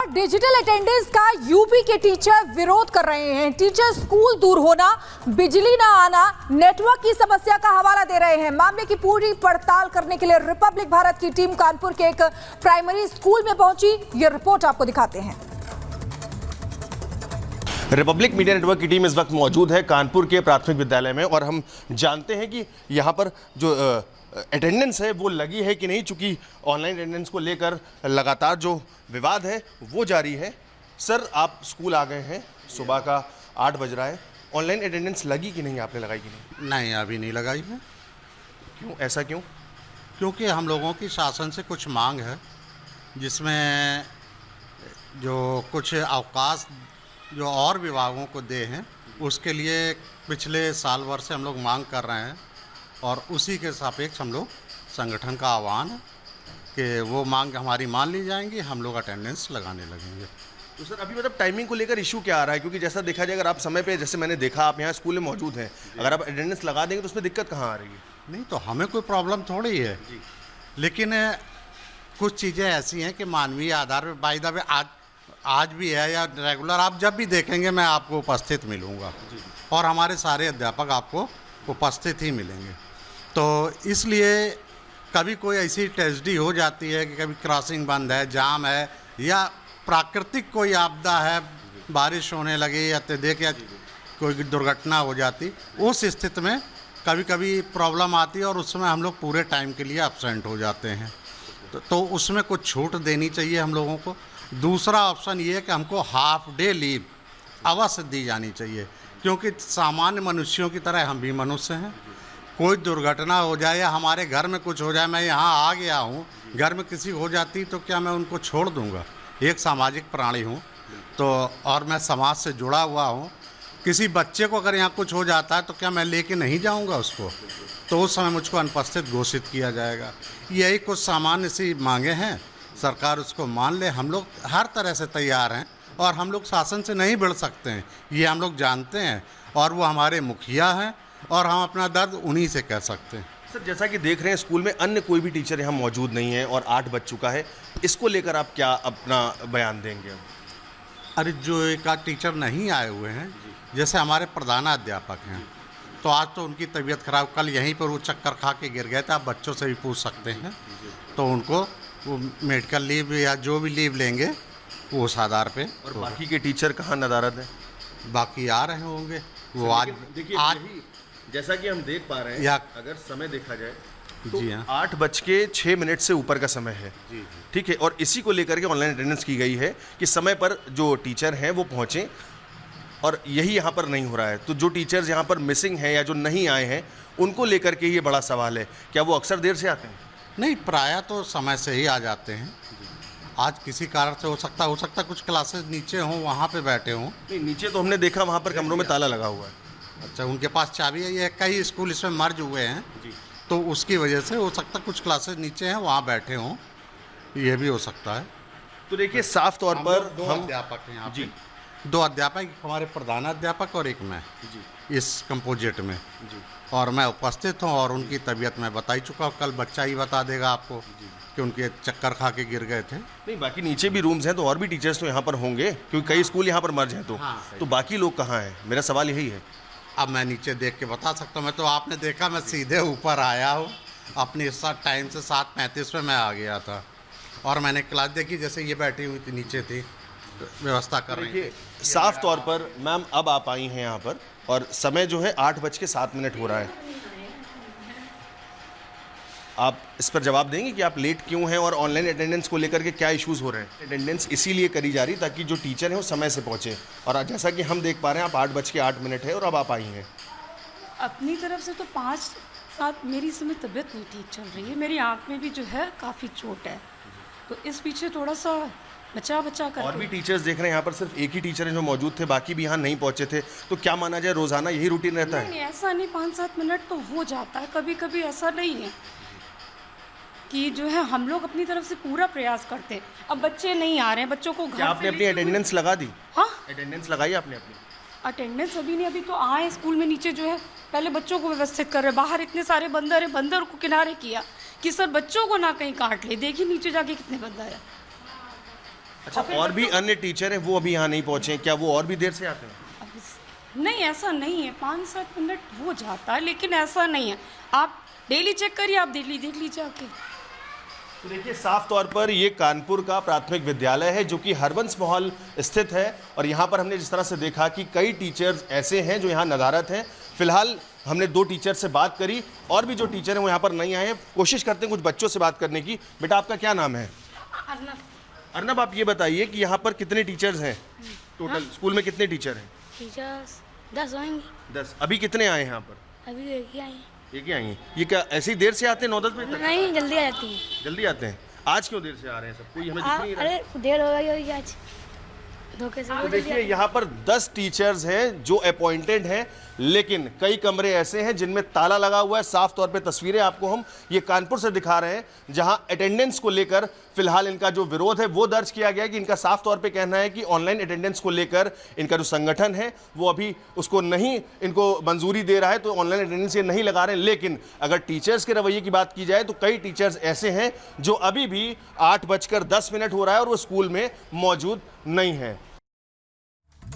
Digital attendance का UP के teacher विरोध कर रहे हैं। टीचर स्कूल दूर होना, बिजली ना आना, नेटवर्क की समस्या का हवाला दे रहे हैं। मामले की पूरी पड़ताल करने के लिए रिपब्लिक भारत की टीम कानपुर के एक प्राइमरी स्कूल में पहुंची। ये रिपोर्ट आपको दिखाते हैं। रिपब्लिक मीडिया नेटवर्क की टीम इस वक्त मौजूद है कानपुर के प्राथमिक विद्यालय में और हम जानते हैं कि यहाँ पर जो अटेंडेंस है वो लगी है कि नहीं, चूँकि ऑनलाइन अटेंडेंस को लेकर लगातार जो विवाद है वो जारी है। सर, आप स्कूल आ गए हैं, सुबह का 8 बज रहा है, ऑनलाइन अटेंडेंस लगी कि नहीं, आपने लगाई कि नहीं? नहीं, अभी नहीं लगाई है। क्यों, ऐसा क्यों? क्योंकि हम लोगों की शासन से कुछ मांग है, जिसमें जो कुछ अवकाश जो और विभागों को दे हैं, उसके लिए पिछले साल भर से हम लोग मांग कर रहे हैं और उसी के सापेक्ष हम लोग संगठन का आह्वान है कि वो मांग हमारी मान ली जाएंगी, हम लोग अटेंडेंस लगाने लगेंगे। तो सर, अभी मतलब टाइमिंग को लेकर इशू क्या आ रहा है? क्योंकि जैसा देखा जाए, अगर आप समय पे, जैसे मैंने देखा आप यहाँ स्कूल में मौजूद हैं, अगर आप अटेंडेंस लगा देंगे तो उसमें दिक्कत कहाँ आ रही है? नहीं तो हमें कोई प्रॉब्लम थोड़ी है, लेकिन कुछ चीज़ें ऐसी हैं कि मानवीय आधार पर बाय द वे आज भी है या रेगुलर आप जब भी देखेंगे मैं आपको उपस्थित मिलूँगा और हमारे सारे अध्यापक आपको उपस्थित ही मिलेंगे। तो इसलिए कभी कोई ऐसी ट्रेजेडी हो जाती है कि कभी क्रॉसिंग बंद है, जाम है या प्राकृतिक कोई आपदा है, बारिश होने लगी या देख या कोई दुर्घटना हो जाती, उस स्थिति में कभी कभी प्रॉब्लम आती है और उसमें हम लोग पूरे टाइम के लिए एब्सेंट हो जाते हैं। तो उसमें कुछ छूट देनी चाहिए हम लोगों को। दूसरा ऑप्शन ये है कि हमको हाफ डे लीव अवश्य दी जानी चाहिए, क्योंकि सामान्य मनुष्यों की तरह हम भी मनुष्य हैं। कोई दुर्घटना हो जाए या हमारे घर में कुछ हो जाए, मैं यहाँ आ गया हूँ, घर में किसी हो जाती तो क्या मैं उनको छोड़ दूँगा? एक सामाजिक प्राणी हूँ तो, और मैं समाज से जुड़ा हुआ हूँ। किसी बच्चे को अगर यहाँ कुछ हो जाता है तो क्या मैं लेके नहीं जाऊँगा उसको? तो उस समय मुझको अनुपस्थित घोषित किया जाएगा। यही कुछ सामान्य सी मांगे हैं, सरकार उसको मान ले। हम लोग हर तरह से तैयार हैं और हम लोग शासन से नहीं भिड़ सकते हैं, ये हम लोग जानते हैं और वो हमारे मुखिया हैं और हम अपना दर्द उन्हीं से कह सकते हैं। सर, जैसा कि देख रहे हैं स्कूल में अन्य कोई भी टीचर यहाँ मौजूद नहीं है और 8 बज चुका है, इसको लेकर आप क्या अपना बयान देंगे? अरे, जो एक आध टीचर नहीं आए हुए हैं, जैसे हमारे प्रधानाध्यापक हैं, तो आज तो उनकी तबीयत खराब, कल यहीं पर वो चक्कर खा के गिर गए थे, आप बच्चों से भी पूछ सकते हैं। तो उनको वो मेडिकल लीव या जो भी लीव लेंगे वो उस आधार पे। और बाकी के टीचर कहाँ नदारद हैं? बाकी आ रहे होंगे वो आज। जैसा कि हम देख पा रहे हैं, अगर समय देखा जाए तो जी हाँ, 8:06 से ऊपर का समय है। ठीक है, और इसी को लेकर के ऑनलाइन अटेंडेंस की गई है कि समय पर जो टीचर हैं वो पहुँचें, और यही यहाँ पर नहीं हो रहा है। तो जो टीचर्स यहाँ पर मिसिंग हैं या जो नहीं आए हैं, उनको लेकर के ये बड़ा सवाल है। क्या वो अक्सर देर से आते हैं? नहीं, प्रायः तो समय से ही आ जाते हैं। आज किसी कारण से हो सकता कुछ क्लासेस नीचे हों, वहाँ पे बैठे हों। नहीं, नीचे तो हमने देखा वहाँ पर कमरों में ताला लगा हुआ है। अच्छा, उनके पास चाबी है। ये कई स्कूल इसमें मर्ज हुए हैं तो उसकी वजह से हो सकता कुछ क्लासेस नीचे हैं, वहाँ बैठे हों, ये भी हो सकता है। तो देखिए, साफ तौर पर दो अध्यापक हैं यहाँ पे, 2 अध्यापक, हमारे प्रधानाध्यापक और एक मैं इस कंपोजिट में, और मैं उपस्थित हूँ और उनकी तबीयत मैं बता ही चुका हूँ। कल बच्चा ही बता देगा आपको कि उनके चक्कर खा के गिर गए थे। नहीं, बाकी नीचे भी रूम्स हैं तो और भी टीचर्स तो यहाँ पर होंगे, क्योंकि कई स्कूल यहाँ पर मर्ज हैं। तो बाकी लोग कहाँ हैं? मेरा सवाल यही है। अब मैं नीचे देख के बता सकता हूँ। मैं तो आपने देखा, मैं सीधे ऊपर आया हूँ अपने इस टाइम से 7:35 में मैं आ गया था और मैंने क्लास देखी, जैसे ये बैठी हुई थी नीचे थी, व्यवस्था कर रही थी। साफ तौर पर मैम अब आप आई हैं यहाँ पर और समय जो है 8:07 हो रहा है। आप इस पर जवाब देंगे कि आप लेट क्यों हैं और ऑनलाइन अटेंडेंस को लेकर के क्या इश्यूज़ हो रहे हैं? अटेंडेंस इसीलिए करी जा रही ताकि जो टीचर हैं वो समय से पहुँचे, और आज जैसा कि हम देख पा रहे हैं आप 8:08 है और अब आप आई हैं। अपनी तरफ से तो 5-7 मेरी इस समय तबीयत नहीं ठीक चल रही है, मेरी आँख में भी जो है काफ़ी चोट है, तो इस पीछे थोड़ा सा बचा कर। और भी टीचर्स देख रहे हैं यहाँ पर, सिर्फ एक ही टीचर हैं जो मौजूद थे, बाकी भी यहाँ नहीं पहुँचे थे, तो क्या माना जाए रोज़ाना यही रूटीन रहता है? नहीं, ऐसा नहीं, 5-7 मिनट तो हो जाता है, कभी कभी ऐसा नहीं है कि जो है हम लोग अपनी तरफ से पूरा प्रयास करते हैं। अब बच्चे नहीं आ रहे हैं, बच्चों को घर। क्या आपने अपनी अटेंडेंस लगा दी? हाँ, अटेंडेंस लगाई आपने अपनी? अटेंडेंस अभी नहीं, अभी तो आए स्कूल में नीचे जो है पहले बच्चों को व्यवस्थित कर रहे। बाहर इतने सारे बंदर है, बंदर को किनारे किया कि सर बच्चों को ना कहीं काट ले। देखिए नीचे जाके कितने बंदर है। अच्छा, और भी अन्य टीचर हैं वो अभी यहाँ नहीं पहुँचे हैं, क्या वो और भी देर से आते हैं? नहीं, ऐसा नहीं है, 5-7 मिनट हो जाता है, लेकिन ऐसा नहीं है। आप डेली चेक करिए, आप डेली देख लीजिए आके। तो देखिए, साफ तौर पर ये कानपुर का प्राथमिक विद्यालय है जो कि हरबंस महल स्थित है, और यहाँ पर हमने जिस तरह से देखा कि कई टीचर्स ऐसे हैं जो यहाँ नदारत हैं। फिलहाल हमने 2 टीचर से बात करी, और भी जो टीचर हैं वो यहाँ पर नहीं आए हैं। कोशिश करते हैं कुछ बच्चों से बात करने की। बेटा, आपका क्या नाम है? अर्नब, आप ये बताइए कि यहाँ पर कितने टीचर्स हैं टोटल? स्कूल में कितने टीचर हैं? टीचर्स 10 होंगे। 10। अभी कितने आए हैं यहाँ पर? अभी एक ही आई हैं। एक ही आई हैं। ये क्या ऐसी देर से आते हैं 9-10 बजे तक? नहीं, जल्दी आ जाती हैं। जल्दी आते हैं। आज क्यों देर से आ रहे हैं सब? कोई हमें दिख नहीं रहा। अरे देर हो गई होगी आज, धोखे से। तो देखिए, यहाँ पर 10 टीचर्स हैं जो अपॉइंटेड हैं, लेकिन कई कमरे ऐसे हैं जिनमें ताला लगा हुआ है। साफ तौर पे तस्वीरें आपको हम ये कानपुर से दिखा रहे हैं, जहां अटेंडेंस को लेकर फिलहाल इनका जो विरोध है वो दर्ज किया गया है कि इनका साफ तौर पे कहना है कि ऑनलाइन अटेंडेंस को लेकर इनका जो संगठन है वो अभी उसको नहीं इनको मंजूरी दे रहा है, तो ऑनलाइन अटेंडेंस ये नहीं लगा रहे हैं। लेकिन अगर टीचर्स के रवैये की बात की जाए तो कई टीचर्स ऐसे हैं जो अभी भी 8:10 हो रहा है और वो स्कूल में मौजूद नहीं है।